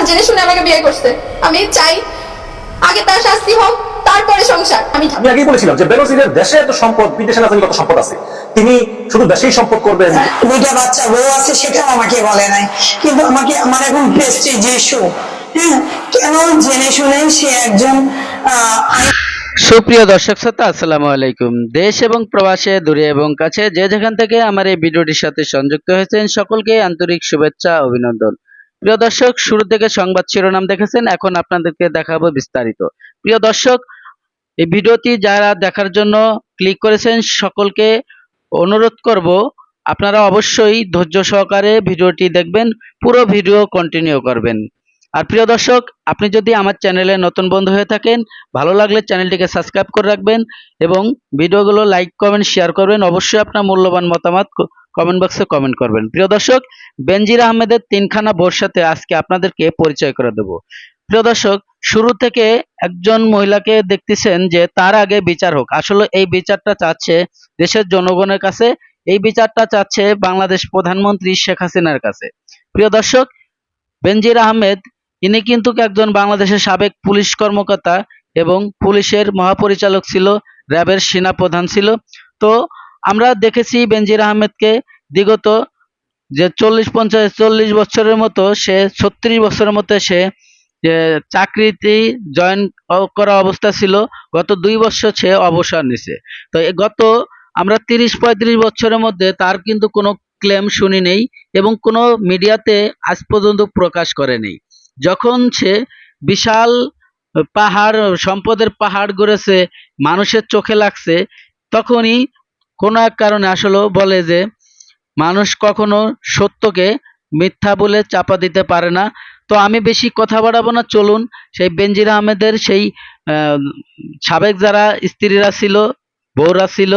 জেনে শুনে আমাকে বিয়ে করছে। আমি চাই আগে তার শাস্তি হোক, তারপরে সংসার। আমি আগেই বলেছিলাম যে বেনজিরের দেশে এত সম্পদ, বিদেশে না জানি কত সম্পদ আছে, তিনি শুধু দেশেই সম্পদ করবেন। দুইটা বাচ্চা বউ আছে, সেটাও আমাকে বলে নাই, কিন্তু আমার এখন প্রেস্টিজ ইস্যু। হ্যাঁ, কেন জেনে শুনে সে একজন সুপ্রিয় দর্শক শ্রোতা, আসসালামু আলাইকুম। দেশ এবং প্রবাসে, দূরে এবং কাছে, যে যেখান থেকে আমার এই ভিডিওটির সাথে সংযুক্ত হয়েছেন, সকলকে আন্তরিক শুভেচ্ছা, অভিনন্দন। প্রিয় দর্শক, শুরু থেকে সংবাদ শিরোনাম দেখেছেন, এখন আপনাদেরকে দেখাবো বিস্তারিত। প্রিয় দর্শক, এই ভিডিওটি যারা দেখার জন্য ক্লিক করেছেন, সকলকে অনুরোধ করব আপনারা অবশ্যই ধৈর্য সহকারে ভিডিওটি দেখবেন, পুরো ভিডিও কন্টিনিউ করবেন। আর প্রিয় দর্শক, আপনি যদি আমার চ্যানেলে নতুন বন্ধু হয়ে থাকেন, ভালো লাগলে চ্যানেলটিকে সাবস্ক্রাইব করে রাখবেন এবং ভিডিওগুলো লাইক, কমেন্ট, শেয়ার করবেন। অবশ্যই আপনার মূল্যবান মতামত কমেন্ট বক্সে কমেন্ট করবেন। প্রিয় দর্শক, বেনজির আহমেদের তিনখানা বউর সাথে আজকে আপনাদেরকে পরিচয় করে দেব। প্রিয় দর্শক, শুরু থেকে একজন মহিলাকে দেখতেছেন যে তার আগে বিচার হোক। আসলে এই বিচারটা চাচ্ছে দেশের জনগণের কাছে, এই বিচারটা চাচ্ছে বাংলাদেশ প্রধানমন্ত্রী শেখ হাসিনার কাছে। প্রিয় দর্শক, বেনজির আহমেদ ইনি কিন্তু একজন বাংলাদেশের সাবেক পুলিশ কর্মকর্তা এবং পুলিশের মহাপরিচালক ছিল, র্যাবের সেনাপ্রধান ছিল। তো আমরা দেখেছি বেনজির আহমেদকে বিগত যে 40 বছরের মতো, সে 36 বছরের মতো সে চাকরিতে জয়েন করা অবস্থা ছিল। গত 2 বছর সে অবসর নিছে। তো গত আমরা 30-35 বছরের মধ্যে তার কিন্তু কোনো ক্লেম শুনি নেই এবং কোনো মিডিয়াতে আজ পর্যন্ত প্রকাশ করে নেই। যখন সে বিশাল পাহাড়, সম্পদের পাহাড় গড়েছে, মানুষের চোখে লাগছে, তখনই কোনো এক কারণে আসলে বলে যে মানুষ কখনো সত্যকে মিথ্যা বলে চাপা দিতে পারে না। তো আমি বেশি কথা বাড়াবো না, চলুন সেই বেনজির আহমেদের সেই সাবেক যারা স্ত্রীরা ছিল, বউরা ছিল,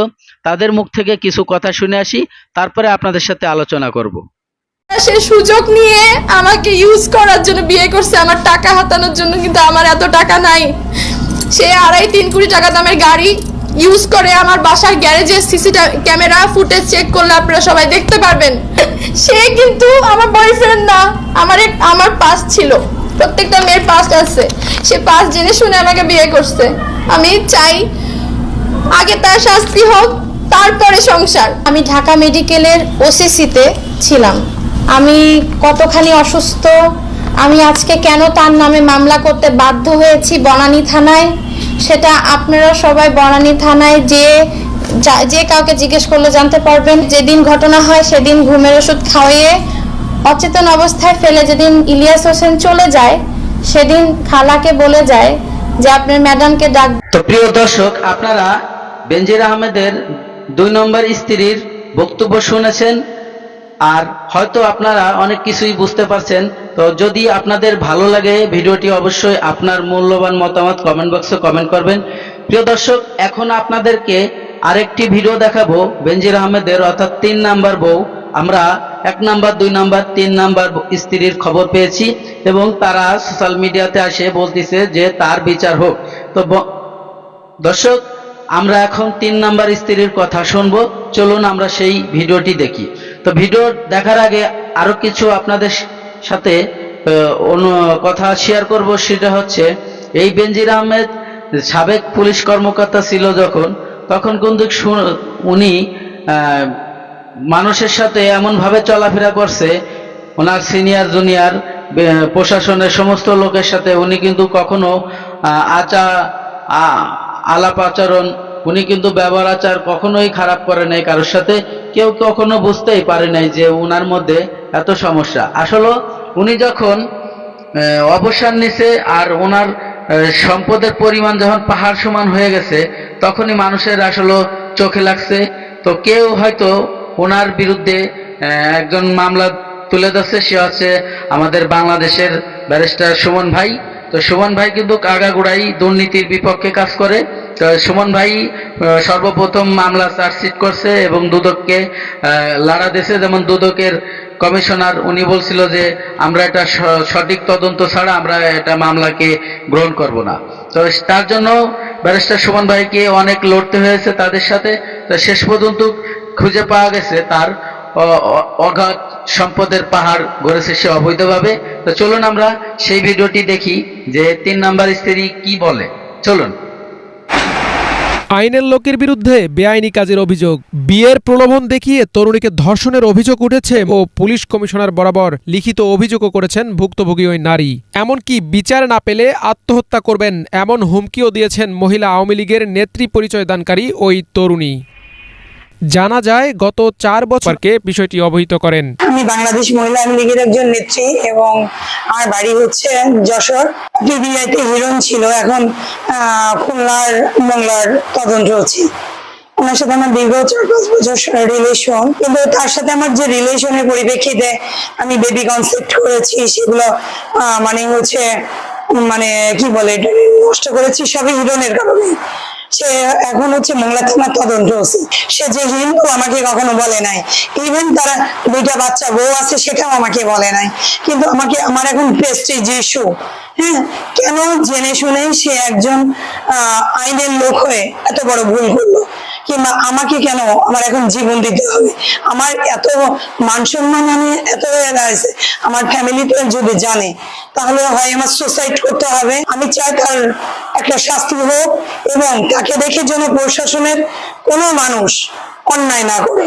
তাদের মুখ থেকে কিছু কথা শুনে আসি, তারপরে আপনাদের সাথে আলোচনা করব। সে সুযোগ নিয়ে আমাকে ইউজ করার জন্য বিয়ে করছে, আমার টাকা হাতানোর জন্য। কিন্তু আমার এত টাকা নাই। সে 2.5-3 কোটি টাকা দামের গাড়ি ইউজ করে আমার বাসার গ্যারেজের সিসি ক্যামেরা ফুটেজ চেক করলে আপনারা সবাই দেখতে পারবেন। সে কিন্তু আমার বয়ফ্রেন্ড না, আমার পাস্ট ছিল। প্রত্যেকটা মেয়ের পাস্ট আছে। সে পাস্ট জেনে শুনে আমাকে বিয়ে করছে। আমি চাই আগে তার শাস্তি হোক, তারপরে সংসার। আমি ঢাকা মেডিকেলের ওসিসিতে ছিলাম। আমি কতখানি অসুস্থ, আমি আজকে কেন তার নামে মামলা করতে বাধ্য হয়েছি বনানী থানায়, সেটা আপনারা সবাই বনানী থানায় যে কাউকে জিজ্ঞেস করলে জানতে পারবেন। যেদিন ঘটনা হয় সেদিন ঘুমের ওষুধ খাওয়িয়ে অচেতন অবস্থায় ফেলে যেদিন ইলিয়াস হোসেন চলে যায়, সেদিন খালাকে বলে যায় যে আপনার ম্যাডামকে ডাক। তো প্রিয় দর্শক, আপনারা বেনজির আহমেদের 2 নম্বর স্ত্রীর বক্তব্য শুনেছেন, আর হয়তো আপনারা অনেক কিছুই বুঝতে পারছেন। তো যদি আপনাদের ভালো লাগে ভিডিওটি, অবশ্যই আপনার মূল্যবান মতামত কমেন্ট বক্সে কমেন্ট করবেন। প্রিয় দর্শক, এখন আপনাদেরকে আরেকটি ভিডিও দেখাবো বেনজির আহমেদের, অর্থাৎ 3 নাম্বার বউ। আমরা 1 নাম্বার, 2 নাম্বার, 3 নাম্বার স্ত্রীর খবর পেয়েছি এবং তারা সোশ্যাল মিডিয়াতে আসে বলতেছে যে তার বিচার হোক। তো দর্শক, আমরা এখন 3 নাম্বার স্ত্রীর কথা শুনবো। চলুন আমরা সেই ভিডিওটি দেখি। তো ভিডিও দেখার আগে আরো কিছু আপনাদের সাথে কথা শেয়ার করব। সেটা হচ্ছে, এই বেনজির আহমেদ সাবেক পুলিশ কর্মকর্তা ছিল যখন, তখন কিন্তু উনি মানুষের সাথে এমনভাবে চলাফেরা করছে, ওনার সিনিয়র জুনিয়র প্রশাসনের সমস্ত লোকের সাথে উনি কিন্তু কখনো আলাপ আচরণ, উনি কিন্তু ব্যবহার আচার কখনোই খারাপ করে নাই কারোর সাথে। কেউ কখনো বুঝতেই পারে নাই যে উনার মধ্যে এত সমস্যা। আসলে উনি যখন অবসর নিছে আর ওনার সম্পদের পরিমাণ যখন পাহাড় সমান হয়ে গেছে, তখনই মানুষের আসলে চোখে লাগছে। তো কেউ হয়তো ওনার বিরুদ্ধে একজন মামলা তুলে ধরছে, সে হচ্ছে আমাদের বাংলাদেশের ব্যারিস্টার সুমন ভাই। তো সুমন ভাই কিন্তু আগাগোড়াই দুর্নীতির বিপক্ষে কাজ করে। তো সুমন ভাই সর্বপ্রথম মামলা চার্জশিট করছে এবং দুদককে লাড়া দিয়েছে। যেমন দুদকের কমিশনার উনি বলছিল যে আমরা এটা সঠিক তদন্ত ছাড়া আমরা এটা মামলাকে গ্রহণ করব না। তো তার জন্য ব্যারিস্টার সুমন ভাইকে অনেক লড়তে হয়েছে তাদের সাথে। তো শেষ পর্যন্ত খুঁজে পাওয়া গেছে তার অগাধ সম্পদের পাহাড় গড়েছে সে অবৈধভাবে। তো চলুন আমরা সেই ভিডিওটি দেখি যে 3 নাম্বার স্ত্রী কি বলে। চলুন। আইনের লোকের বিরুদ্ধে বেআইনি কাজের অভিযোগ, বিয়ের প্রলোভন দেখিয়ে তরুণীকে ধর্ষণের অভিযোগ উঠেছে ও পুলিশ কমিশনার বরাবর লিখিত অভিযোগও করেছেন ভুক্তভোগী ওই নারী। এমনকি বিচার না পেলে আত্মহত্যা করবেন এমন হুমকিও দিয়েছেন মহিলা আওয়ামী লীগের নেত্রী পরিচয় দানকারী ওই তরুণী। জানা যায় গত 4 বছরকে বিষয়টি অবহিত করেন। আমি বাংলাদেশ মহিলা আওয়ামী লীগের একজন নেত্রী এবং আমার বাড়ি হচ্ছে যশোর। টিভিআইতে হিরোইন ছিল, এখন খুলনার মংলার তদন্ত হচ্ছে। ওনার সাথে আমার দীর্ঘ 4-5 বছর রিলেশন, কিন্তু তার সাথে আমার যে রিলেশনের পরিপ্রেক্ষিতে আমি বেবি কনসেপ্ট করেছি, সেগুলো মানে হচ্ছে মানে কি বলে নষ্ট করেছি সবই হিরোইনের কারণে। সে এখন হচ্ছে মংলা থানার তদন্ত হচ্ছে। সে যে হিন্দু আমাকে কখনো বলে নাই, ইভেন তারা 2টা বাচ্চা বউ আছে সেটাও আমাকে বলে নাই, কিন্তু আমাকে আমার এখন প্রেস্টিজ ইস্যু। হ্যাঁ, কেন জেনে শুনেই সে একজন আইনের লোক হয়ে এত বড় ভুল করলো, কিংবা আমাকে কেন আমার এখন জীবন দিতে হবে? আমার এত মান সম্মান আমি এত আছে, আমার ফ্যামিলিতে যদি জানে তাহলে হয় আমার সুসাইড করতে হবে। আমি চাই তার একটা শাস্তি হোক এবং তাকে দেখে যেন প্রশাসনের কোনো মানুষ অন্যায় না করে।